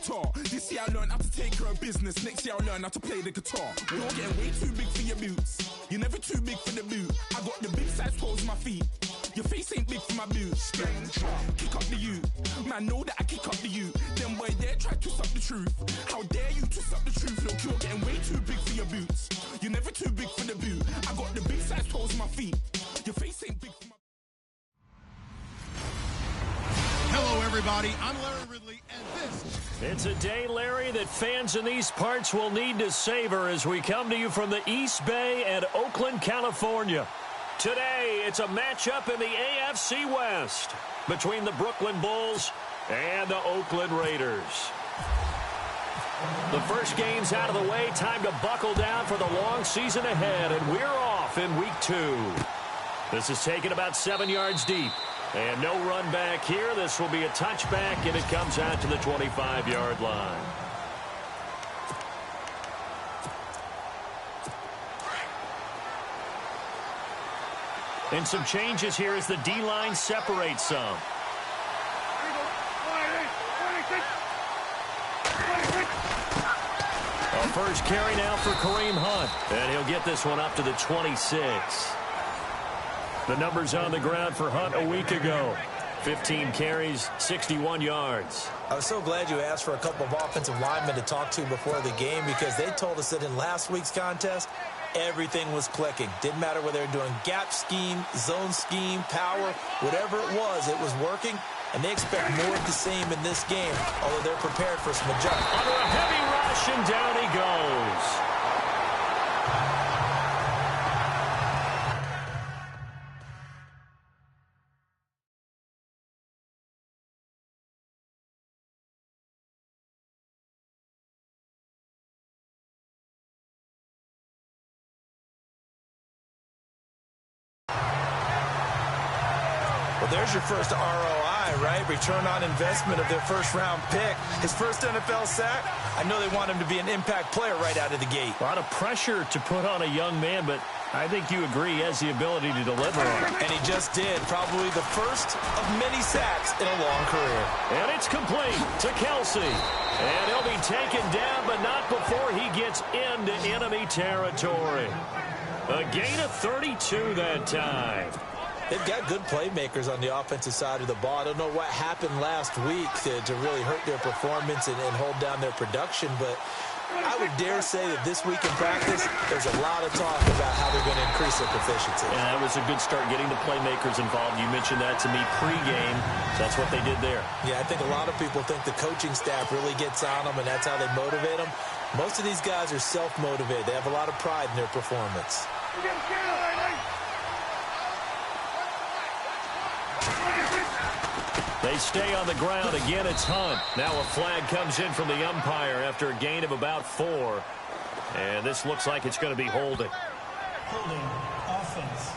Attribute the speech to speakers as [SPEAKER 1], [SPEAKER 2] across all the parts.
[SPEAKER 1] guitar. This year I learned how to take care of business. Next year I'll learn how to play the guitar. You're getting way too big for your boots. You're never too big for the boot. I got the big size toes on my feet. Your face ain't big for my boots. Kick up the you. Man, know that I kick up the you. Them boy there try to twist up the truth. How dare you twist up the truth? Look, you're getting way too big for your boots. You're never too big for the boot. I got the big size toes on my feet. Your face ain't big for my...
[SPEAKER 2] Hello, everybody. I'm Larry Ridley, and this...
[SPEAKER 3] It's a day, Larry, that fans in these parts will need to savor as we come to you from the East Bay and Oakland, California. Today, it's a matchup in the AFC West between the Brooklyn Bulls and the Oakland Raiders. The first game's out of the way. Time to buckle down for the long season ahead, and we're off in week 2. This is taken about 7 yards deep. And no run back here. This will be a touchback, and it comes out to the 25-yard line. And some changes here as the D-line separates some. A first carry now for Kareem Hunt. And he'll get this one up to the 26. The numbers on the ground for Hunt a week ago. 15 carries, 61 yards.
[SPEAKER 4] I was so glad you asked for a couple of offensive linemen to talk to before the game because they told us that in last week's contest, everything was clicking. Didn't matter whether they were doing gap scheme, zone scheme, power, whatever it was working. And they expect more of the same in this game, although they're prepared for some adjustment.
[SPEAKER 3] Under a heavy rush, and down he goes.
[SPEAKER 4] There's your first ROI, right? Return on investment of their first-round pick. His first NFL sack. I know they want him to be an impact player right out of the gate.
[SPEAKER 3] A lot of pressure to put on a young man, but I think you agree he has the ability to deliver on it.
[SPEAKER 4] And he just did. Probably the first of many sacks in a long career.
[SPEAKER 3] And it's complete to Kelsey. And he'll be taken down, but not before he gets into enemy territory. A gain of 32 that time.
[SPEAKER 4] They've got good playmakers on the offensive side of the ball. I don't know what happened last week to really hurt their performance and hold down their production, but I would dare say that this week in practice, there's a lot of talk about how they're going to increase their proficiency.
[SPEAKER 3] Yeah, that was a good start getting the playmakers involved. You mentioned that to me pregame. That's what they did there.
[SPEAKER 4] Yeah, I think a lot of people think the coaching staff really gets on them, and that's how they motivate them. Most of these guys are self-motivated. They have a lot of pride in their performance.
[SPEAKER 3] They stay on the ground. Again, it's Hunt. Now a flag comes in from the umpire after a gain of about 4. And this looks like it's going to be holding.
[SPEAKER 5] Holding offense.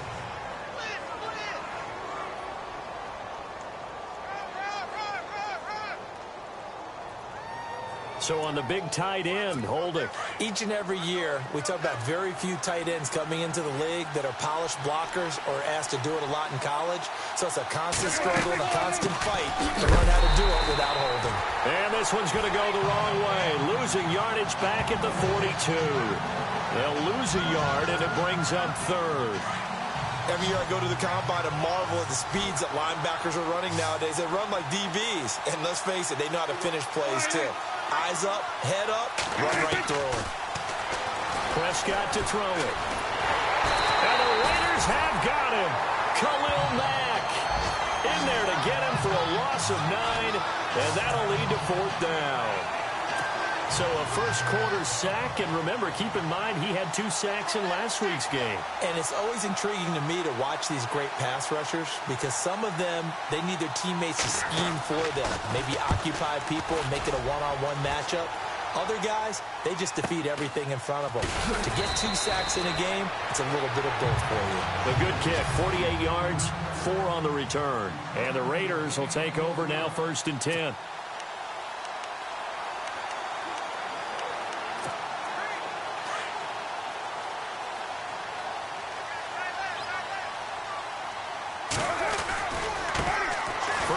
[SPEAKER 3] So on the big tight end, holding.
[SPEAKER 4] Each and every year, we talk about very few tight ends coming into the league that are polished blockers or asked to do it a lot in college. So it's a constant struggle and a constant fight to learn how to do it without holding.
[SPEAKER 3] And this one's going to go the wrong way. Losing yardage back at the 42. They'll lose a yard, and it brings up 3rd.
[SPEAKER 4] Every year I go to the combine and marvel at the speeds that linebackers are running nowadays. They run like DBs. And let's face it, they know how to finish plays too. Eyes up, head up, run right through it.
[SPEAKER 3] Prescott to throw it. And the Raiders have got him. Khalil Mack in there to get him for a loss of 9. And that'll lead to 4th down. So a first-quarter sack, and remember, keep in mind, he had 2 sacks in last week's game.
[SPEAKER 4] And it's always intriguing to me to watch these great pass rushers because some of them, they need their teammates to scheme for them, maybe occupy people and make it a one-on-one matchup. Other guys, they just defeat everything in front of them. To get 2 sacks in a game, it's a little bit of both for you.
[SPEAKER 3] A good kick, 48 yards, 4 on the return. And the Raiders will take over now, 1st and 10.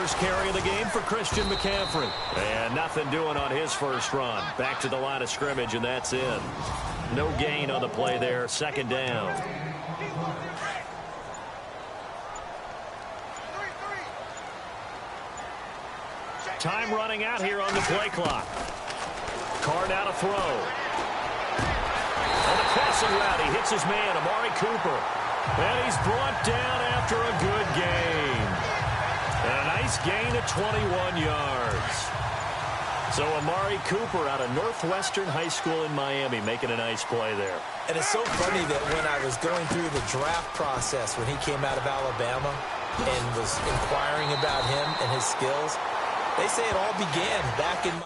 [SPEAKER 3] first carry of the game for Christian McCaffrey. And nothing doing on his first run. Back to the line of scrimmage, and that's it. No gain on the play there. Second down. Time running out here on the play clock. Carr now to throw. On the crossing route, he hits his man, Amari Cooper. And he's brought down after a good game. And a nice gain of 21 yards. So Amari Cooper out of Northwestern High School in Miami making a nice play there.
[SPEAKER 4] And it's so funny that when I was going through the draft process when he came out of Alabama and was inquiring about him and his skills, they say it all began back in Miami.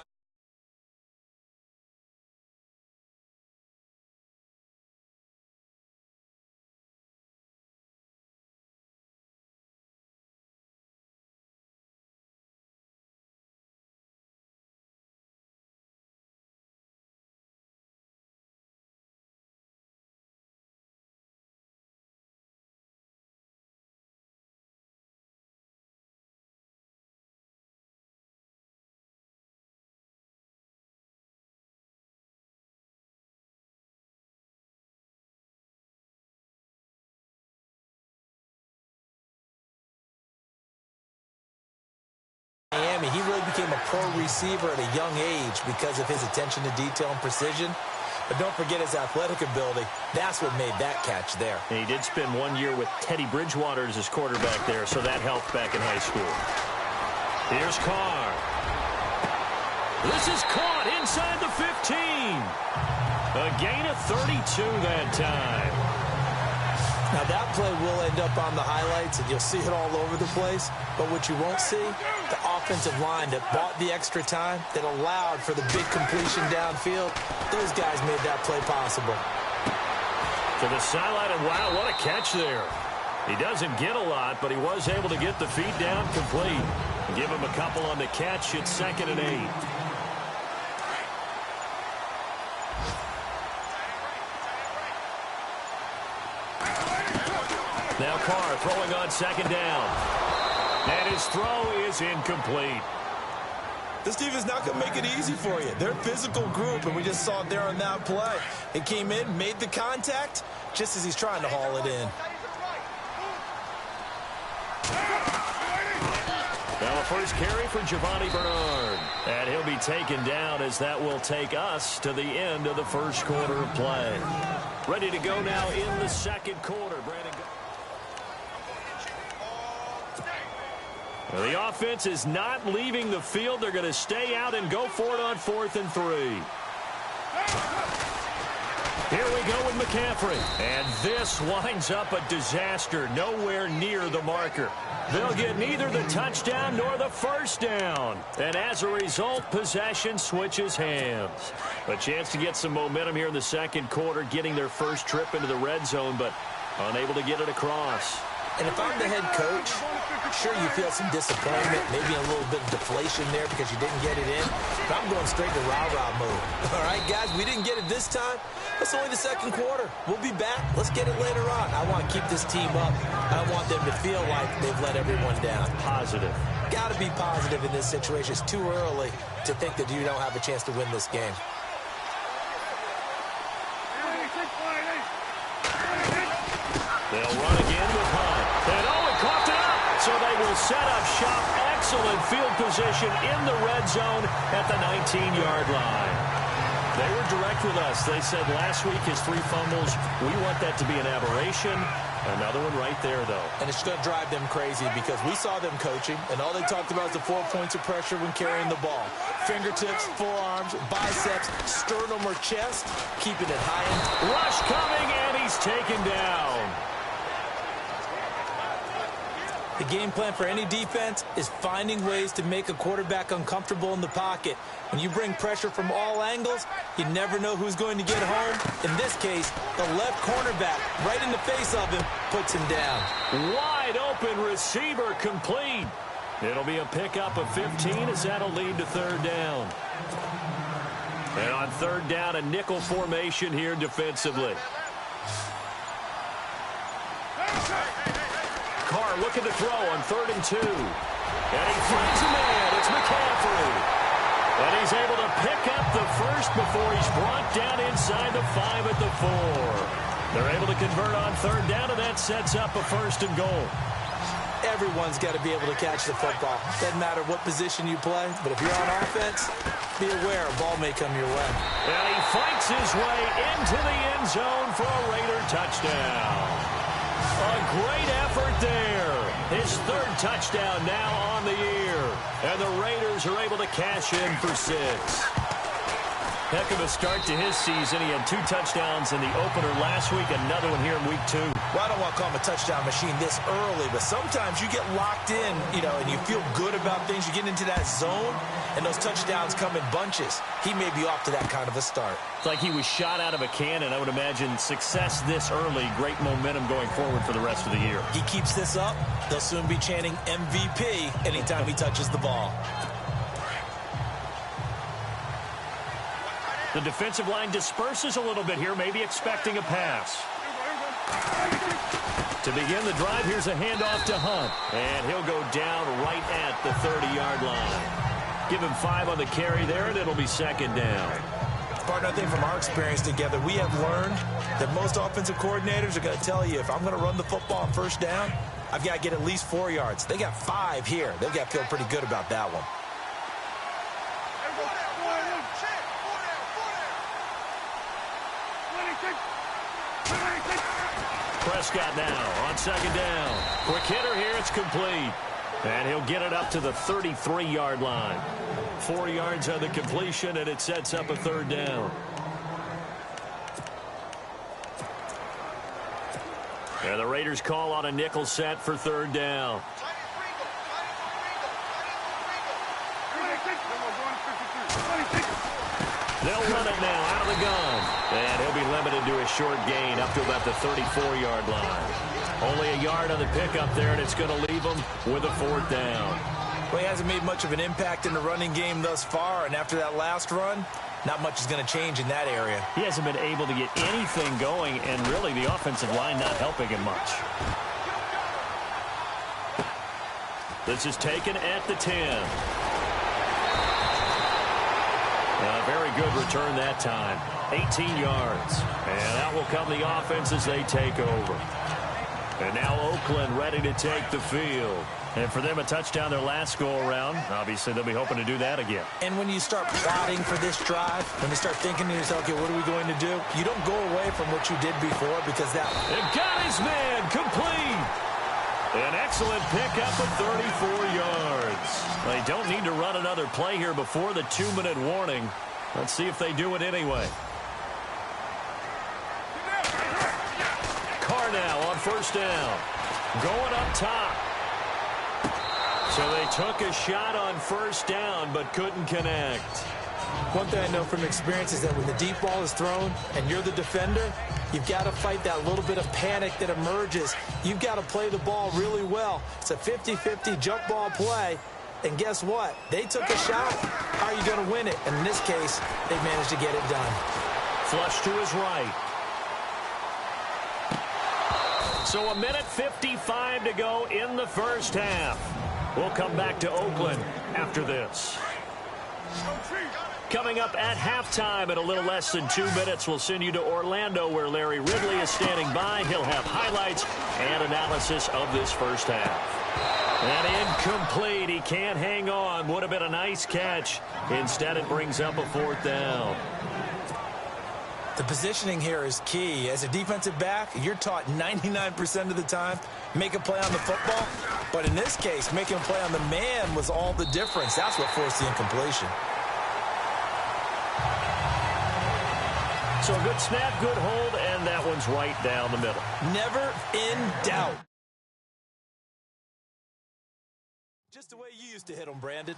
[SPEAKER 4] He really became a pro receiver at a young age because of his attention to detail and precision. But don't forget his athletic ability. That's what made that catch there.
[SPEAKER 3] And he did spend 1 year with Teddy Bridgewater as his quarterback there, so that helped back in high school. Here's Carr. This is caught inside the 15. A gain of 32 that time.
[SPEAKER 4] Now, that play will end up on the highlights, and you'll see it all over the place. But what you won't see, the offensive line that bought the extra time, that allowed for the big completion downfield, those guys made that play possible.
[SPEAKER 3] To the sideline, and wow, what a catch there. He doesn't get a lot, but he was able to get the feet down complete. Give him a couple on the catch. It's 2nd and 8. Now Carr throwing on 2nd down. And his throw is incomplete.
[SPEAKER 4] This defense is not going to make it easy for you. They're a physical group, and we just saw it there on that play. It came in, made the contact, just as he's trying to haul it in.
[SPEAKER 3] Now a first carry for Giovanni Bernard. And he'll be taken down as that will take us to the end of the first quarter of play. Ready to go now in the second quarter. Brandon. Well, the offense is not leaving the field. They're going to stay out and go for it on 4th and 3. Here we go with McCaffrey. And this winds up a disaster. Nowhere near the marker. They'll get neither the touchdown nor the first down. And as a result, possession switches hands. A chance to get some momentum here in the second quarter, getting their first trip into the red zone, but unable to get it across.
[SPEAKER 4] And if I'm the head coach, sure you feel some disappointment, maybe a little bit of deflation there because you didn't get it in. But I'm going straight to rah-rah mode. All right, guys, we didn't get it this time. It's only the second quarter. We'll be back. Let's get it later on. I want to keep this team up. I don't want them to feel like they've let everyone down.
[SPEAKER 3] Positive.
[SPEAKER 4] Got to be positive in this situation. It's too early to think that you don't have a chance to win this game.
[SPEAKER 3] They'll run again with Hunt. And he coughed it up. So they will set up shop. Excellent field position in the red zone at the 19-yard line. They were direct with us. They said last week his 3 fumbles. We want that to be an aberration. Another one right there, though.
[SPEAKER 4] And it's going to drive them crazy because we saw them coaching, and all they talked about is the 4 points of pressure when carrying the ball. Fingertips, forearms, biceps, sternum or chest, keeping it high.
[SPEAKER 3] Rush coming, and he's taken down.
[SPEAKER 4] The game plan for any defense is finding ways to make a quarterback uncomfortable in the pocket. When you bring pressure from all angles, you never know who's going to get home. In this case, the left cornerback, right in the face of him, puts him down.
[SPEAKER 3] Wide open receiver complete. It'll be a pickup of 15 as that'll lead to 3rd down. And on 3rd down, a nickel formation here defensively. Carr looking to throw on 3rd and 2. And he finds a man. It's McCaffrey. And he's able to pick up the first before he's brought down inside the 5 at the 4. They're able to convert on third down, and that sets up a first and goal.
[SPEAKER 4] Everyone's got to be able to catch the football. Doesn't matter what position you play, but if you're on offense, be aware a ball may come your way.
[SPEAKER 3] And he fights his way into the end zone for a Raider touchdown. A great effort there. His third touchdown now on the year. And the Raiders are able to cash in for 6. Heck of a start to his season. He had 2 touchdowns in the opener last week, another one here in week 2.
[SPEAKER 4] Well, I don't want to call him a touchdown machine this early, but sometimes you get locked in, and you feel good about things. You get into that zone, and those touchdowns come in bunches. He may be off to that kind of a start.
[SPEAKER 3] It's like he was shot out of a cannon. I would imagine success this early, great momentum going forward for the rest of the year.
[SPEAKER 4] He keeps this up, they'll soon be chanting MVP anytime he touches the ball.
[SPEAKER 3] The defensive line disperses a little bit here, maybe expecting a pass. To begin the drive, here's a handoff to Hunt. And he'll go down right at the 30-yard line. Give him 5 on the carry there, and it'll be second down.
[SPEAKER 4] Partner, I think from our experience together, we have learned that most offensive coordinators are going to tell you, if I'm going to run the football on first down, I've got to get at least 4 yards. They got 5 here. They've got to feel pretty good about that one.
[SPEAKER 3] Prescott now on second down. Quick hitter here. It's complete. And he'll get it up to the 33-yard line. 4 yards on the completion, and it sets up a third down. And the Raiders call on a nickel set for third down. They'll run it now out of the gun. And he'll be limited to a short gain up to about the 34-yard line. Only a yard on the pickup there, and it's going to leave him with a fourth down.
[SPEAKER 4] Well, he hasn't made much of an impact in the running game thus far, and after that last run, not much is going to change in that area.
[SPEAKER 3] He hasn't been able to get anything going, and really the offensive line not helping him much. This is taken at the 10. A very good return that time. 18 yards. And out will come the offense as they take over. And now Oakland ready to take the field. And for them, a touchdown their last go-around. Obviously, they'll be hoping to do that again.
[SPEAKER 4] And when you start plotting for this drive, when you start thinking to yourself, okay, what are we going to do? You don't go away from what you did before because that...
[SPEAKER 3] It got his man complete. An excellent pickup of 34 yards. They don't need to run another play here before the 2-minute warning. Let's see if they do it anyway. Carr now on first down. Going up top. So they took a shot on first down but couldn't connect.
[SPEAKER 4] One thing I know from experience is that when the deep ball is thrown and you're the defender, you've got to fight that little bit of panic that emerges. You've got to play the ball really well. It's a 50-50 jump ball play. And guess what? They took a shot. How are you going to win it? And in this case, they managed to get it done.
[SPEAKER 3] Flush to his right. So a minute 55 to go in the first half. We'll come back to Oakland after this. Coming up at halftime in a little less than 2 minutes, we'll send you to Orlando where Larry Ridley is standing by. He'll have highlights and analysis of this first half. And incomplete. He can't hang on. Would have been a nice catch. Instead, it brings up a fourth down.
[SPEAKER 4] The positioning here is key. As a defensive back, you're taught 99% of the time, make a play on the football. But in this case, making a play on the man was all the difference. That's what forced the incompletion.
[SPEAKER 3] So a good snap, good hold, and that one's right down the middle.
[SPEAKER 4] Never in doubt. Just the way you used to hit them, Brandon.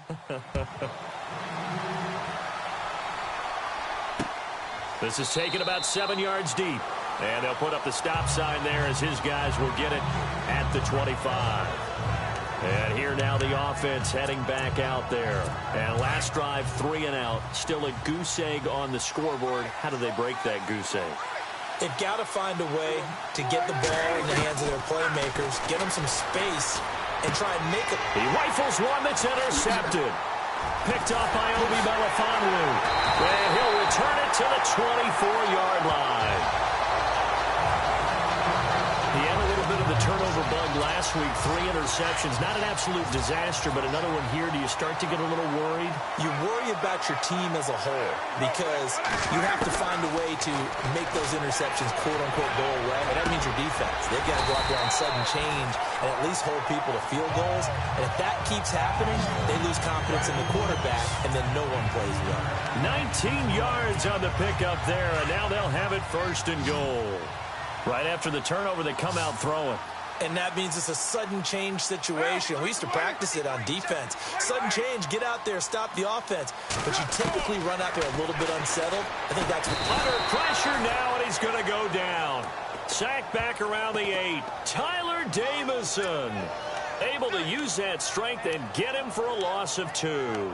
[SPEAKER 3] This is taken about 7 yards deep. And they'll put up the stop sign there as his guys will get it at the 25. And here now the offense heading back out there. And last drive, 3 and out. Still a goose egg on the scoreboard. How do they break that goose egg?
[SPEAKER 4] They've got to find a way to get the ball in the hands of their playmakers, get them some space, and try and make it.
[SPEAKER 3] He rifles one that's intercepted. Picked off by Obi Melifonwu. And he'll return it to the 24-yard line. He had a little bit of the turnover bug last week. 3 interceptions. Not an absolute disaster, but another one here. Do you start to get a little worried?
[SPEAKER 4] You worry about your team as a whole because you have to find a way to make those interceptions, quote-unquote, go away. And that means your defense. They've got to go out there on sudden change and at least hold people to field goals. And if that keeps happening, they lose confidence in the quarterback, and then no one plays well.
[SPEAKER 3] 19 yards on the pickup there, and now they'll have it 1st and goal. Right after the turnover, they come out throwing.
[SPEAKER 4] And that means it's a sudden change situation. We used to practice it on defense. Sudden change, get out there, stop the offense. But you typically run out there a little bit unsettled. I think that's
[SPEAKER 3] under pressure now, and he's going to go down. Sacked back around the 8. Tyler Davison able to use that strength and get him for a loss of 2.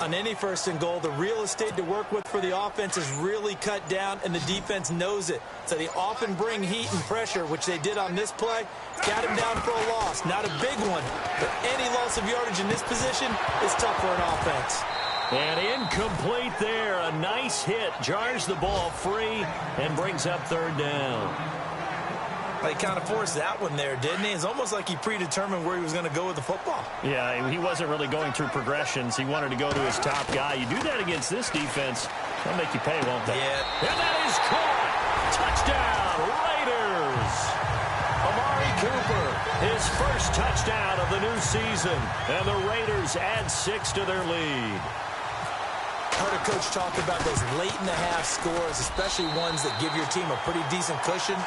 [SPEAKER 4] On any 1st and goal, the real estate to work with for the offense is really cut down, and the defense knows it. So they often bring heat and pressure, which they did on this play. Got him down for a loss. Not a big one, but any loss of yardage in this position is tough for an offense.
[SPEAKER 3] And incomplete there. A nice hit. Jars the ball free and brings up 3rd down.
[SPEAKER 4] He kind of forced that one there, didn't he? It's almost like he predetermined where he was going to go with the football.
[SPEAKER 3] Yeah, he wasn't really going through progressions. He wanted to go to his top guy. You do that against this defense, they'll make you pay, won't they?
[SPEAKER 4] Yeah.
[SPEAKER 3] And that is caught. Touchdown, Raiders. Amari Cooper, his 1st touchdown of the new season. And the Raiders add 6 to their lead.
[SPEAKER 4] Heard a coach talk about those late-in-the-half scores, especially ones that give your team a pretty decent cushion.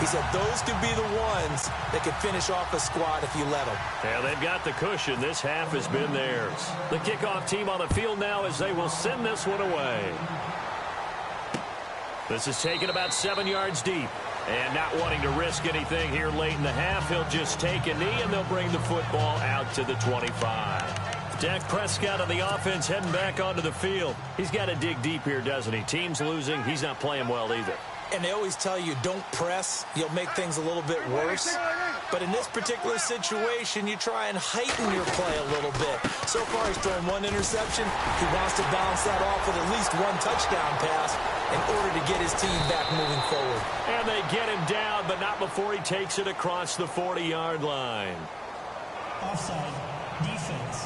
[SPEAKER 4] He said those could be the ones that could finish off a squad if you let them.
[SPEAKER 3] Yeah, they've got the cushion. This half has been theirs. The kickoff team on the field now as they will send this one away. This is taken about 7 yards deep. And not wanting to risk anything here late in the half, he'll just take a knee and they'll bring the football out to the 25. Dak Prescott on the offense heading back onto the field. He's got to dig deep here, doesn't he? Team's losing. He's not playing well either.
[SPEAKER 4] And they always tell you, don't press. You'll make things a little bit worse. But in this particular situation, you try and heighten your play a little bit. So far, he's thrown 1 interception. He wants to bounce that off with at least 1 touchdown pass in order to get his team back moving forward.
[SPEAKER 3] And they get him down, but not before he takes it across the 40-yard line.
[SPEAKER 5] Offside. Defense.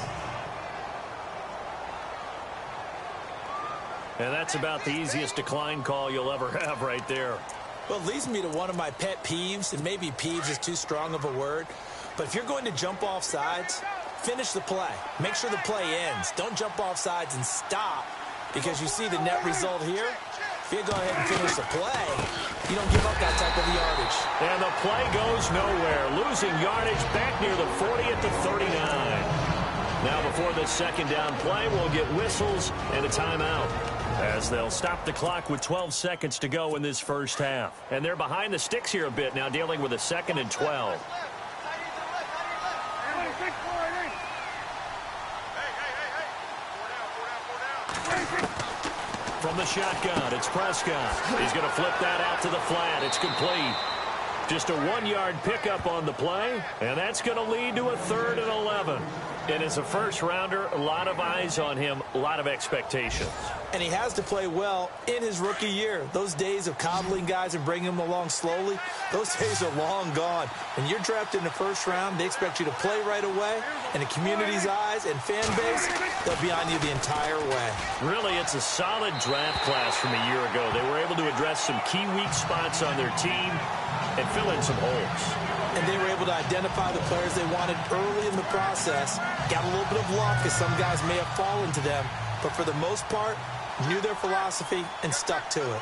[SPEAKER 3] And that's about the easiest decline call you'll ever have right there.
[SPEAKER 4] Well, it leads me to one of my pet peeves, and maybe peeves is too strong of a word, but if you're going to jump off sides, finish the play. Make sure the play ends. Don't jump off sides and stop, because you see the net result here. If you go ahead and finish the play, you don't give up that type of yardage.
[SPEAKER 3] And the play goes nowhere. Losing yardage back near the 40 at the 39. Now before the 2nd down play, we'll get whistles and a timeout, as they'll stop the clock with 12 seconds to go in this 1st half. And they're behind the sticks here a bit now, dealing with a 2nd and 12. From the shotgun, it's Prescott. He's going to flip that out to the flat. It's complete. Just a 1-yard pickup on the play, and that's going to lead to a 3rd and 11. And as a 1st-rounder, a lot of eyes on him, a lot of expectations.
[SPEAKER 4] And he has to play well in his rookie year. Those days of coddling guys and bringing them along slowly, those days are long gone. When you're drafted in the 1st round, they expect you to play right away. And the community's eyes and fan base, they'll be on you the entire way.
[SPEAKER 3] Really, it's a solid draft class from a year ago. They were able to address some key weak spots on their team and fill in some holes.
[SPEAKER 4] And they were able to identify the players they wanted early in the process. Got a little bit of luck because some guys may have fallen to them. But for the most part, knew their philosophy and stuck to it.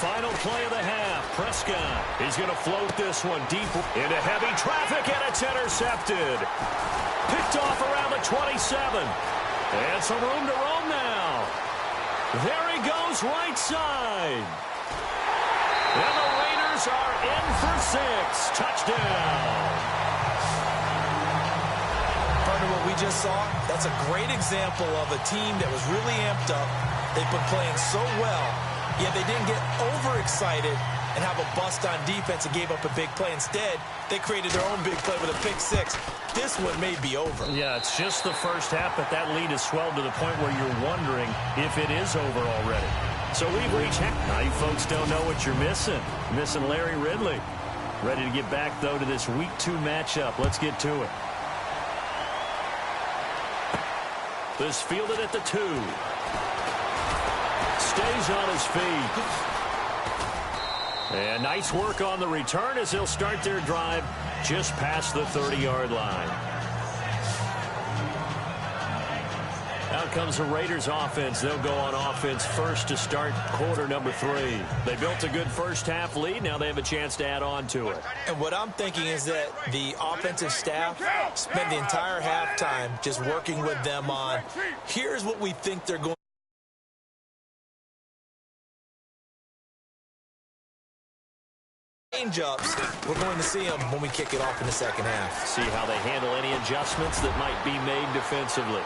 [SPEAKER 3] Final play of the half. Prescott. He's going to float this one deep into heavy traffic, and it's intercepted. Picked off around the 27. And some room to roam now. There he goes, right side. And the Raiders are in for 6. Touchdown.
[SPEAKER 4] Part of what we just saw, that's a great example of a team that was really amped up. They've been playing so well, Yeah, they didn't get overexcited and have a bust on defense and gave up a big play. Instead, they created their own big play with a pick six. This one may be over.
[SPEAKER 3] Yeah, it's just the first half, but that lead has swelled to the point where you're wondering if it is over already. So we've reached half. Now you folks don't know what you're missing. Missing Larry Ridley. Ready to get back, though, to this Week 2 matchup. Let's get to it. This fielded at the 2. Stays on his feet. And nice work on the return as they'll start their drive just past the 30-yard line. Out comes the Raiders offense. They'll go on offense first to start quarter number 3. They built a good first half lead. Now they have a chance to add on to it.
[SPEAKER 4] And what I'm thinking is that the offensive staff spent the entire halftime just working with them on, here's what we think they're going to change-ups. We're going to see them when we kick it off in the second half.
[SPEAKER 3] See how they handle any adjustments that might be made defensively.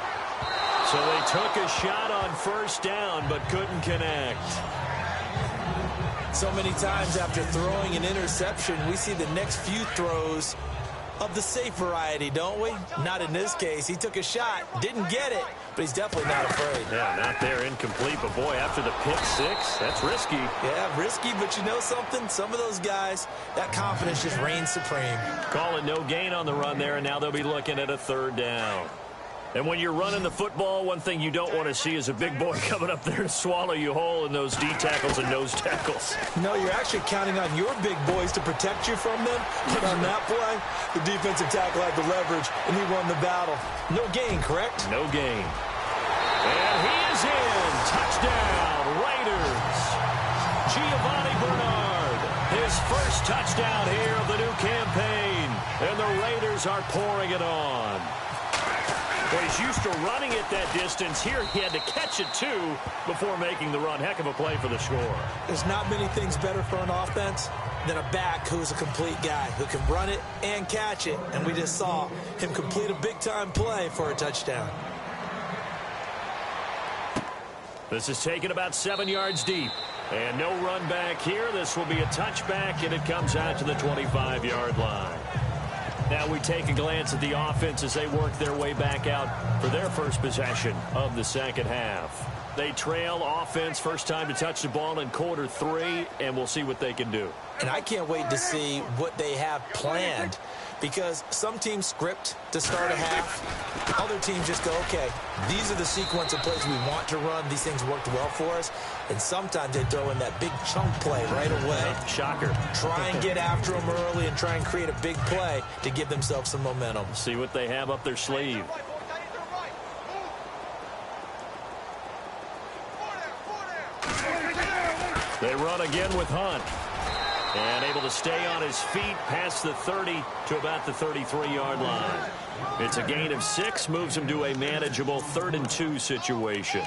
[SPEAKER 3] So they took a shot on first down but couldn't connect.
[SPEAKER 4] So many times after throwing an interception, we see the next few throws of the safe variety, don't we? Not in this case. He took a shot, didn't get it, but he's definitely not afraid.
[SPEAKER 3] Yeah, not there, incomplete. But, boy, after the pick six, that's risky.
[SPEAKER 4] Yeah, risky, but you know something? Some of those guys, that confidence just reigns supreme.
[SPEAKER 3] Call it no gain on the run there, and now they'll be looking at a third down. And when you're running the football, one thing you don't want to see is a big boy coming up there to swallow you whole in those D tackles and nose tackles.
[SPEAKER 4] No, you're actually counting on your big boys to protect you from them. But on that play, the defensive tackle had the leverage, and he won the battle. No gain, correct?
[SPEAKER 3] No gain. And he is in. Touchdown, Raiders. Giovanni Bernard, his first touchdown here of the new campaign. And the Raiders are pouring it on. Well, he's used to running it that distance. Here he had to catch it, too, before making the run. Heck of a play for the score.
[SPEAKER 4] There's not many things better for an offense than a back who's a complete guy who can run it and catch it. And we just saw him complete a big-time play for a touchdown.
[SPEAKER 3] This is taken about 7 yards deep. And no run back here. This will be a touchback, and it comes out to the 25-yard line. Now we take a glance at the offense as they work their way back out for their first possession of the second half. They trail offense, first time to touch the ball in quarter 3, and we'll see what they can do.
[SPEAKER 4] And I can't wait to see what they have planned, because some teams script to start a half. Other teams just go, okay, these are the sequence of plays we want to run. These things worked well for us. And sometimes they throw in that big chunk play right away.
[SPEAKER 3] Shocker.
[SPEAKER 4] Try and get after them early and try and create a big play to give themselves some momentum.
[SPEAKER 3] See what they have up their sleeve. They run again with Hunt. And able to stay on his feet past the 30 to about the 33-yard line. It's a gain of 6, moves him to a manageable 3rd and 2 situation.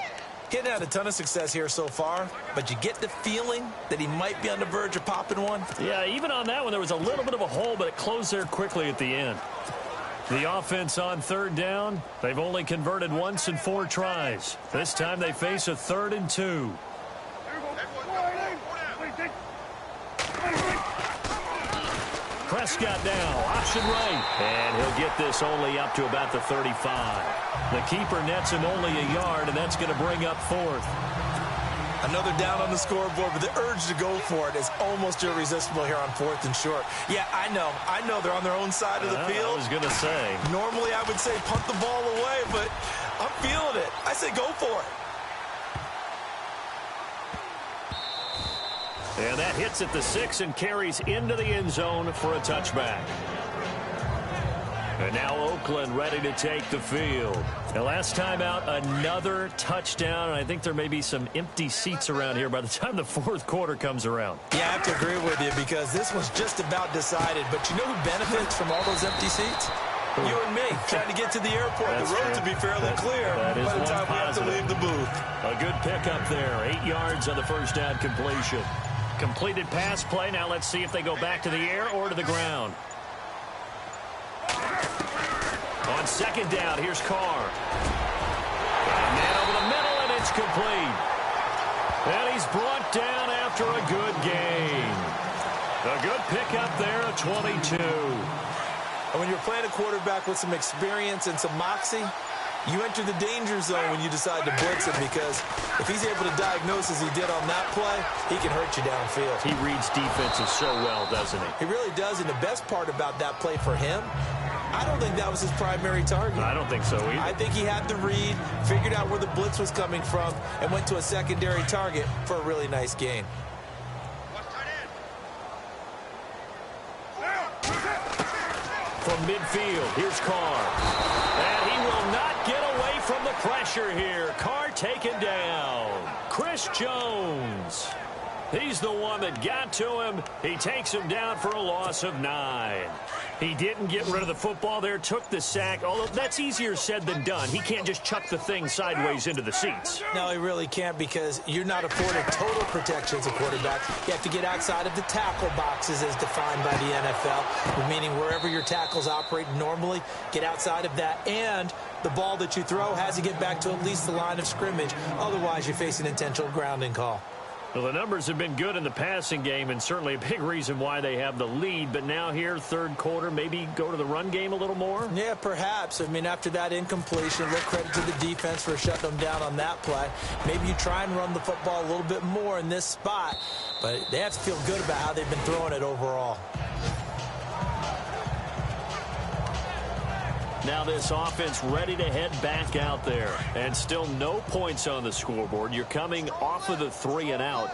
[SPEAKER 4] Getting had a ton of success here so far, but you get the feeling that he might be on the verge of popping one.
[SPEAKER 3] Yeah, even on that one, there was a little bit of a hole, but it closed there quickly at the end. The offense on 3rd down, they've only converted once in 4 tries. This time they face a 3rd and 2. Prescott now, option right. And he'll get this only up to about the 35. The keeper nets him only a yard, and that's going to bring up 4th.
[SPEAKER 4] Another down on the scoreboard, but the urge to go for it is almost irresistible here on 4th and short. Yeah, I know they're on their own side of the field.
[SPEAKER 3] I was going to say.
[SPEAKER 4] Normally I would say punt the ball away, but I'm feeling it. I say go for it.
[SPEAKER 3] And that hits at the 6 and carries into the end zone for a touchback. And now Oakland ready to take the field. And last time out, another touchdown. And I think there may be some empty seats around here by the time the 4th quarter comes around.
[SPEAKER 4] Yeah, I have to agree with you because this was just about decided. But you know who benefits from all those empty seats? You and me, trying to get to the airport.
[SPEAKER 3] That's
[SPEAKER 4] the road
[SPEAKER 3] true.
[SPEAKER 4] to be fairly clear
[SPEAKER 3] by the time
[SPEAKER 4] we have to leave the booth.
[SPEAKER 3] A good pickup there. 8 yards on the first down completion. Completed pass play. Now let's see if they go back to the air or to the ground. On 2nd down, here's Carr. And man over the middle, and it's complete. And he's brought down after a good gain. A good pickup there, a 22.
[SPEAKER 4] And when you're playing a quarterback with some experience and some moxie, you enter the danger zone when you decide to blitz him, because if he's able to diagnose as he did on that play, he can hurt you downfield.
[SPEAKER 3] He reads defenses so well, doesn't he?
[SPEAKER 4] He really does, and the best part about that play for him, I don't think that was his primary target.
[SPEAKER 3] I don't think so either.
[SPEAKER 4] I think he had the read, figured out where the blitz was coming from, and went to a secondary target for a really nice gain.
[SPEAKER 3] From midfield, here's Carr. And he will not get away from the pressure here. Carr taken down. Chris Jones. He's the one that got to him. He takes him down for a loss of 9. He didn't get rid of the football there, took the sack, although that's easier said than done. He can't just chuck the thing sideways into the seats.
[SPEAKER 4] No, he really can't, because you're not afforded total protection as a quarterback. You have to get outside of the tackle boxes as defined by the NFL, meaning wherever your tackles operate normally, get outside of that, and the ball that you throw has to get back to at least the line of scrimmage. Otherwise, you face an intentional grounding call.
[SPEAKER 3] Well, the numbers have been good in the passing game, and certainly a big reason why they have the lead. But now here, third quarter, maybe go to the run game a little more?
[SPEAKER 4] Yeah, perhaps. I mean, after that incompletion, a little credit to the defense for shutting them down on that play. Maybe you try and run the football a little bit more in this spot, but they have to feel good about how they've been throwing it overall.
[SPEAKER 3] Now this offense ready to head back out there. And still no points on the scoreboard. You're coming off of the 3 and out.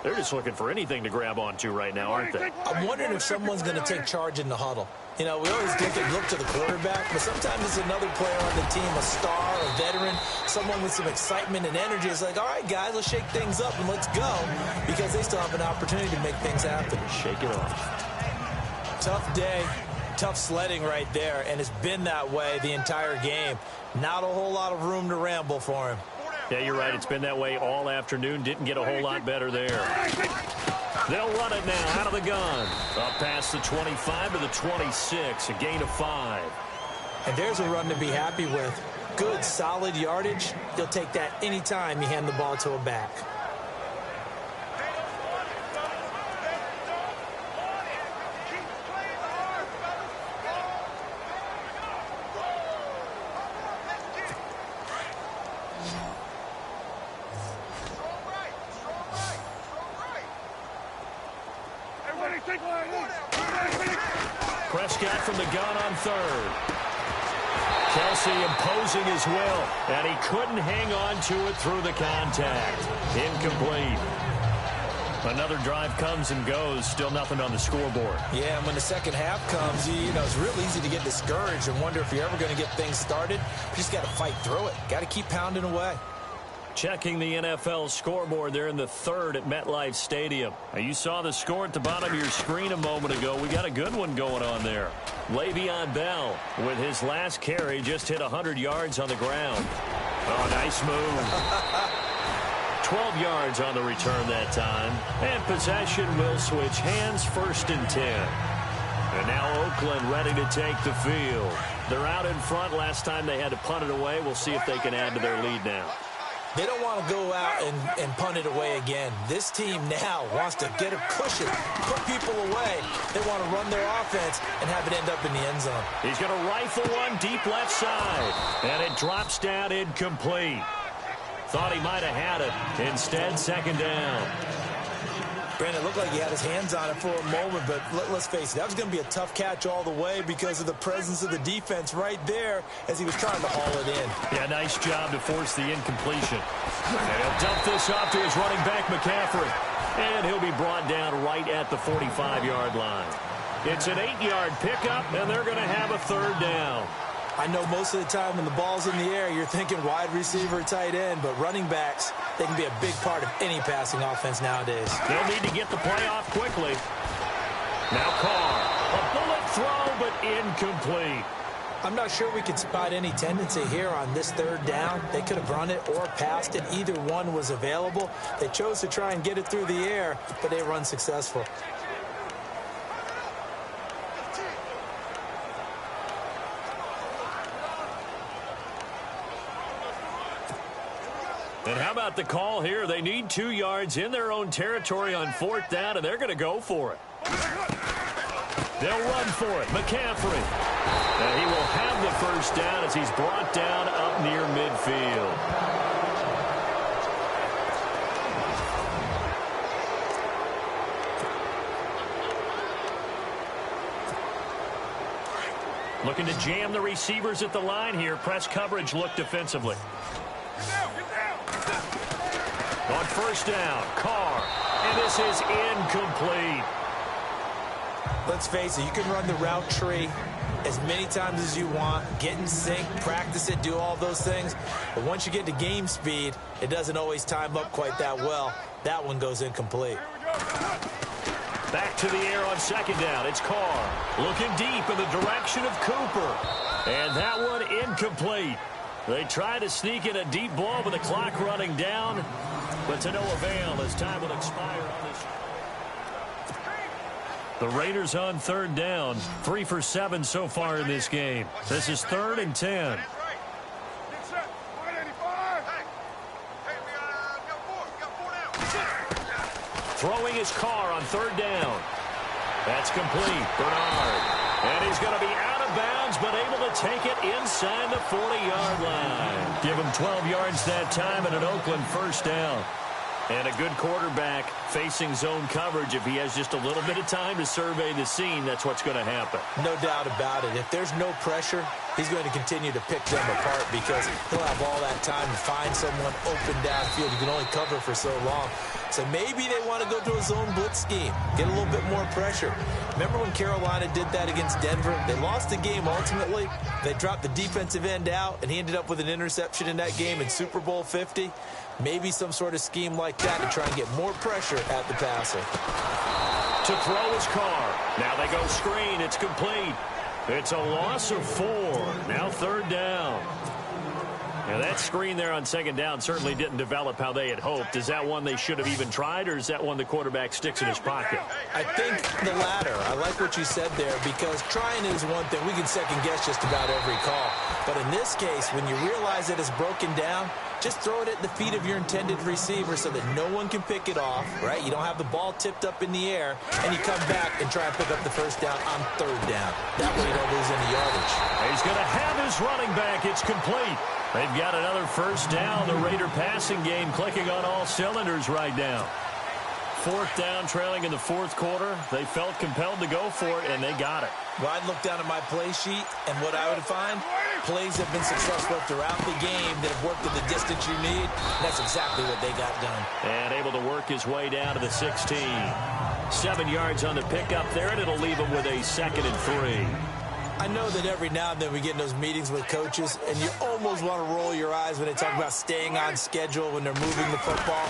[SPEAKER 3] They're just looking for anything to grab onto right now, aren't they?
[SPEAKER 4] I'm wondering if someone's going to take charge in the huddle. You know, we always look to the quarterback, but sometimes it's another player on the team, a star, a veteran, someone with some excitement and energy. It's like, all right, guys, let's shake things up and let's go, because they still have an opportunity to make things happen.
[SPEAKER 3] Shake it off.
[SPEAKER 4] Tough day. Tough sledding right there, and it's been that way the entire game. Not a whole lot of room to ramble for him.
[SPEAKER 3] Yeah, you're right. It's been that way all afternoon. Didn't get a whole lot better there. They'll run it now out of the gun. Up past the 25 to the 26, a gain of 5.
[SPEAKER 4] And there's a run to be happy with. Good, solid yardage. You'll take that anytime you hand the ball to a back.
[SPEAKER 3] Prescott from the gun on third. Kelsey imposing his will, and he couldn't hang on to it through the contact. Incomplete. Another drive comes and goes, still nothing on the scoreboard.
[SPEAKER 4] Yeah, and when the second half comes, you know, it's real easy to get discouraged and wonder if you're ever going to get things started. You just got to fight through it. Got to keep pounding away.
[SPEAKER 3] Checking the NFL scoreboard there in the third at MetLife Stadium. Now, you saw the score at the bottom of your screen a moment ago. We got a good one going on there. Le'Veon Bell, with his last carry, just hit 100 yards on the ground. Oh, nice move. 12 yards on the return that time. And possession will switch hands, 1st and 10. And now Oakland ready to take the field. They're out in front. Last time they had to punt it away. We'll see if they can add to their lead now.
[SPEAKER 4] They don't want to go out and punt it away again. This team now wants to get a cushion, put people away. They want to run their offense and have it end up in the end zone.
[SPEAKER 3] He's going to rifle one deep left side, and it drops down incomplete. Thought he might have had it. Instead, 2nd down.
[SPEAKER 4] Brandon, it looked like he had his hands on it for a moment, but let's face it, that was going to be a tough catch all the way because of the presence of the defense right there as he was trying to haul it in.
[SPEAKER 3] Yeah, nice job to force the incompletion. And he'll dump this off to his running back, McCaffrey. And he'll be brought down right at the 45-yard line. It's an 8-yard pickup, and they're going to have a 3rd down.
[SPEAKER 4] I know most of the time when the ball's in the air, you're thinking wide receiver, tight end, but running backs, they can be a big part of any passing offense nowadays.
[SPEAKER 3] They'll need to get the play off quickly. Now Carr, a bullet throw, but incomplete.
[SPEAKER 4] I'm not sure we could spot any tendency here on this 3rd down. They could have run it or passed it. Either one was available. They chose to try and get it through the air, but they were unsuccessful.
[SPEAKER 3] And how about the call here? They need 2 yards in their own territory on 4th down, and they're going to go for it. They'll run for it. McCaffrey. And he will have the first down as he's brought down up near midfield. Looking to jam the receivers at the line here. Press coverage look defensively. On 1st down, Carr. And this is incomplete.
[SPEAKER 4] Let's face it, you can run the route tree as many times as you want, get in sync, practice it, do all those things. But once you get to game speed, it doesn't always time up quite that well. That one goes incomplete.
[SPEAKER 3] Back to the air on 2nd down. It's Carr looking deep in the direction of Cooper. And that one incomplete. They try to sneak in a deep ball with the clock running down, but to no avail as time will expire on this. The Raiders on 3rd down, 3 for 7 so far in this game. This is 3rd and 10. Throwing his Carr on 3rd down. That's complete. Bernard. And he's going to be out of bounds, but able to take it inside the 40-yard line. Give him 12 yards that time and an Oakland 1st down. And a good quarterback facing zone coverage. If he has just a little bit of time to survey the scene, that's what's going to happen.
[SPEAKER 4] No doubt about it. If there's no pressure, he's going to continue to pick them apart because he'll have all that time to find someone open downfield. You can only cover for so long. So maybe they want to go to a zone blitz scheme, get a little bit more pressure. Remember when Carolina did that against Denver? They lost the game ultimately. They dropped the defensive end out, and he ended up with an interception in that game in Super Bowl 50. Maybe some sort of scheme like that to try and get more pressure at the passer.
[SPEAKER 3] To throw his Carr. Now they go screen. It's complete. It's a loss of 4. Now 3rd down. Now that screen there on 2nd down certainly didn't develop how they had hoped. Is that one they should have even tried, or is that one the quarterback sticks in his pocket?
[SPEAKER 4] I think the latter. I like what you said there because trying is one thing. We can second guess just about every call. But in this case, when you realize that it's broken down, just throw it at the feet of your intended receiver so that no one can pick it off, right? You don't have the ball tipped up in the air, and you come back and try and pick up the 1st down on 3rd down. That way you don't lose any yardage.
[SPEAKER 3] He's going to have his running back. It's complete. They've got another 1st down. The Raider passing game clicking on all cylinders right now. 4th down, trailing in the 4th quarter. They felt compelled to go for it, and they got it.
[SPEAKER 4] Well, I'd look down at my play sheet, and what I would find, plays have been successful throughout the game that have worked at the distance you need. That's exactly what they got done.
[SPEAKER 3] And able to work his way down to the 16. 7 yards on the pickup there, and it'll leave him with a 2nd and 3.
[SPEAKER 4] I know that every now and then we get in those meetings with coaches, and you almost want to roll your eyes when they talk about staying on schedule when they're moving the football.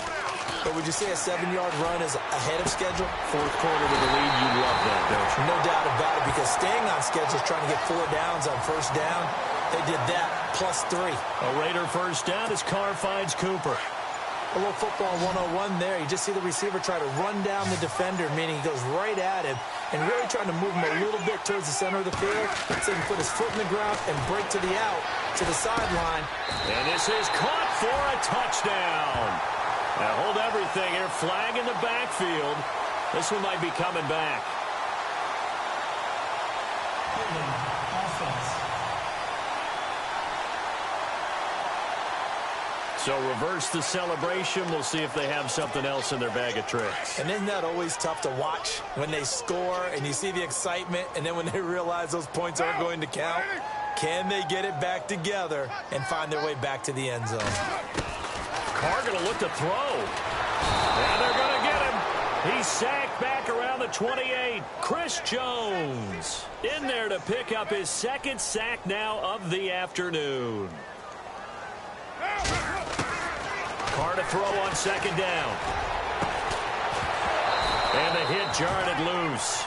[SPEAKER 4] But would you say a 7-yard run is ahead of schedule?
[SPEAKER 3] 4th quarter with the lead, you love that, don't you?
[SPEAKER 4] No doubt about it, because staying on schedule is trying to get 4 downs on 1st down. They did that plus 3.
[SPEAKER 3] A Raider 1st down as Carr finds Cooper.
[SPEAKER 4] A little football 101 there. You just see the receiver try to run down the defender, meaning he goes right at him, and really trying to move him a little bit towards the center of the field so he can put his foot in the ground and break to the out, to the sideline.
[SPEAKER 3] And this is caught for a touchdown. Now hold everything here. Flag in the backfield. This one might be coming back.
[SPEAKER 5] Offense.
[SPEAKER 3] So reverse the celebration. We'll see if they have something else in their bag of tricks.
[SPEAKER 4] And isn't that always tough to watch when they score and you see the excitement, and then when they realize those points aren't going to count? Can they get it back together and find their way back to the end zone?
[SPEAKER 3] Carr going to look to throw. And they're going to get him. He's sacked back around the 28. Chris Jones in there to pick up his 2nd sack now of the afternoon. Carr to throw on 2nd down. And the hit jarred it loose.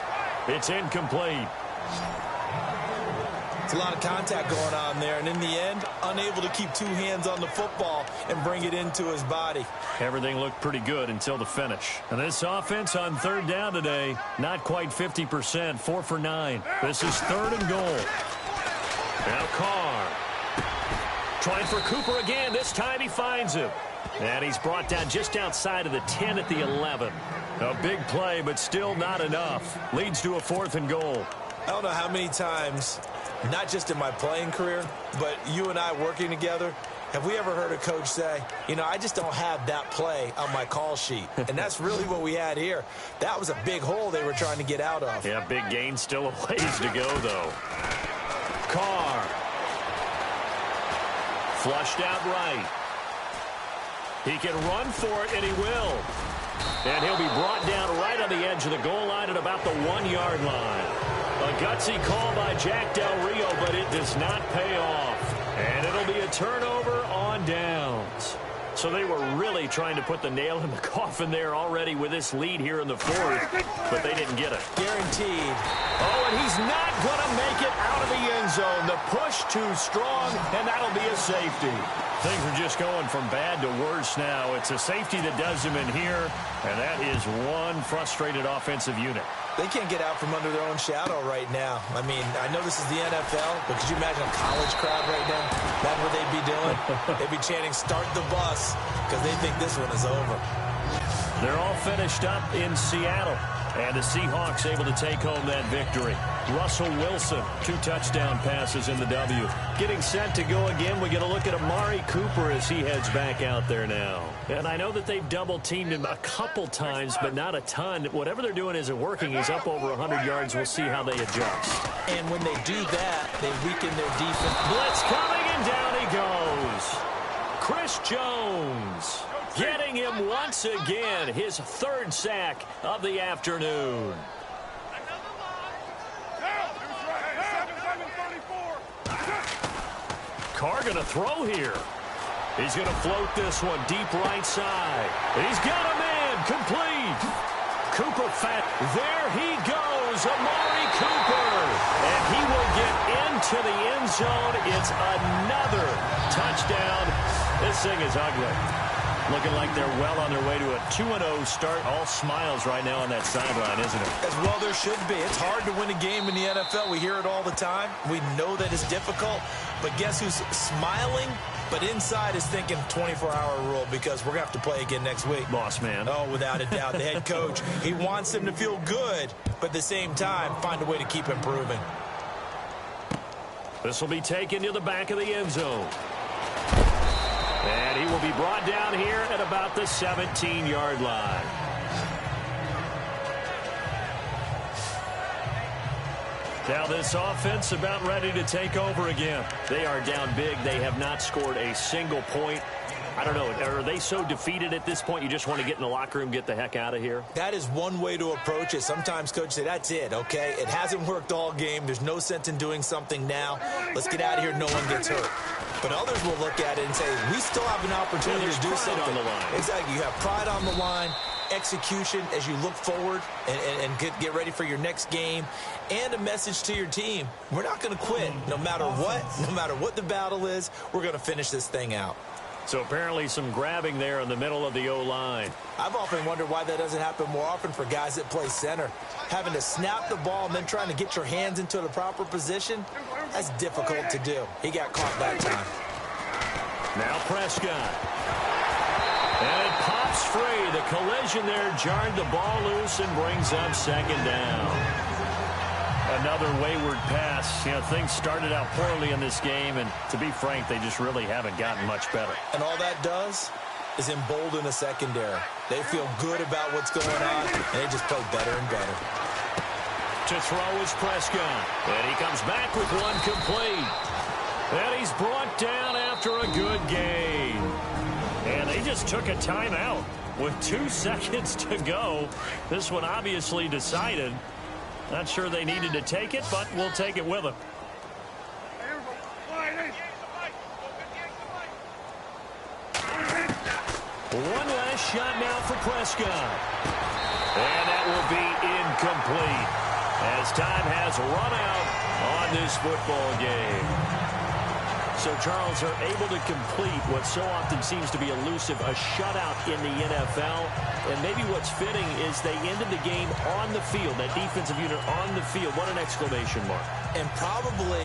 [SPEAKER 3] It's incomplete.
[SPEAKER 4] It's a lot of contact going on there, and in the end, unable to keep 2 hands on the football and bring it into his body.
[SPEAKER 3] Everything looked pretty good until the finish. And this offense on 3rd down today, not quite 50%, 4 for 9. This is 3rd and goal. Now Carr. Trying for Cooper again. This time he finds him. And he's brought down just outside of the 10 at the 11. A big play, but still not enough. Leads to a 4th and goal.
[SPEAKER 4] I don't know how many times, not just in my playing career, but you and I working together, have we ever heard a coach say, you know, I just don't have that play on my call sheet. And that's really what we had here. That was a big hole they were trying to get out of.
[SPEAKER 3] Yeah, big gain, still a ways to go, though. Carr. Flushed out right. He can run for it, and he will. And he'll be brought down right on the edge of the goal line at about the 1-yard line. A gutsy call by Jack Del Rio, but it does not pay off. And it'll be a turnover on downs. So they were really trying to put the nail in the coffin there already with this lead here in the 4th, but they didn't get it.
[SPEAKER 4] Guaranteed.
[SPEAKER 3] Oh, and he's not going to make it out of the end zone. The push too strong, and that'll be a safety. Things are just going from bad to worse now. It's a safety that does him in here, and that is one frustrated offensive unit.
[SPEAKER 4] They can't get out from under their own shadow right now. I mean, I know this is the NFL, but could you imagine a college crowd right now? That's what they'd be doing. They'd be chanting, "Start the bus," because they think this one is over.
[SPEAKER 3] They're all finished up in Seattle, and the Seahawks able to take home that victory. Russell Wilson, 2 touchdown passes in the W. Getting set to go again, we get a look at Amari Cooper as he heads back out there now. And I know that they've double-teamed him a couple times, but not a ton. Whatever they're doing isn't working. He's up over 100 yards. We'll see how they adjust.
[SPEAKER 4] And when they do that, they weaken their defense.
[SPEAKER 3] Blitz coming, and down he goes. Chris Jones getting him once again, his 3rd sack of the afternoon. Carr going to throw here. He's going to float this one deep right side. He's got a man complete. Cooper fat. There he goes, Amari Cooper. And he will get into the end zone. It's another touchdown. This thing is ugly. Looking like they're well on their way to a 2-0 start. All smiles right now on that sideline, isn't it?
[SPEAKER 4] As well there should be. It's hard to win a game in the NFL. We hear it all the time. We know that it's difficult. But guess who's smiling? But inside is thinking 24-hour rule, because we're going to have to play again next week.
[SPEAKER 3] Boss man.
[SPEAKER 4] Oh, without a doubt. The head coach, he wants them to feel good, but at the same time, find a way to keep improving.
[SPEAKER 3] This will be taken to the back of the end zone. And he will be brought down here at about the 17-yard line. Now this offense about ready to take over again. They are down big. They have not scored a single point. I don't know. Are they so defeated at this point you just want to get in the locker room, get the heck out of here?
[SPEAKER 4] That is one way to approach it. Sometimes coaches say, that's it, okay? It hasn't worked all game. There's no sense in doing something now. Let's get out of here. No one gets hurt. But others will look at it and say, we still have an opportunity to do something.
[SPEAKER 3] On the line.
[SPEAKER 4] Exactly. You have pride on the line, execution as you look forward and get ready for your next game, and a message to your team. We're not going to quit no matter what the battle is. We're going to finish this thing out.
[SPEAKER 3] So apparently some grabbing there in the middle of the O-line.
[SPEAKER 4] I've often wondered why that doesn't happen more often for guys that play center. Having to snap the ball and then trying to get your hands into the proper position, that's difficult to do. He got caught that time.
[SPEAKER 3] Now Prescott. And it pops free. The collision there jarred the ball loose and brings up 2nd down. Another wayward pass. You know, things started out poorly in this game, and to be frank, they just really haven't gotten much better.
[SPEAKER 4] And all that does is embolden a secondary. They feel good about what's going on, and they just play better and better.
[SPEAKER 3] To throw is Prescott. And he comes back with one complete. And he's brought down after a good gain. And they just took a timeout with 2 seconds to go. This one obviously decided. Not sure they needed to take it, but we'll take it with them. One last shot now for Prescott. And that will be incomplete as time has run out on this football game. So, Charles, are able to complete what so often seems to be elusive, a shutout in the NFL. And maybe what's fitting is they ended the game on the field, that defensive unit on the field. What an exclamation mark.
[SPEAKER 4] And probably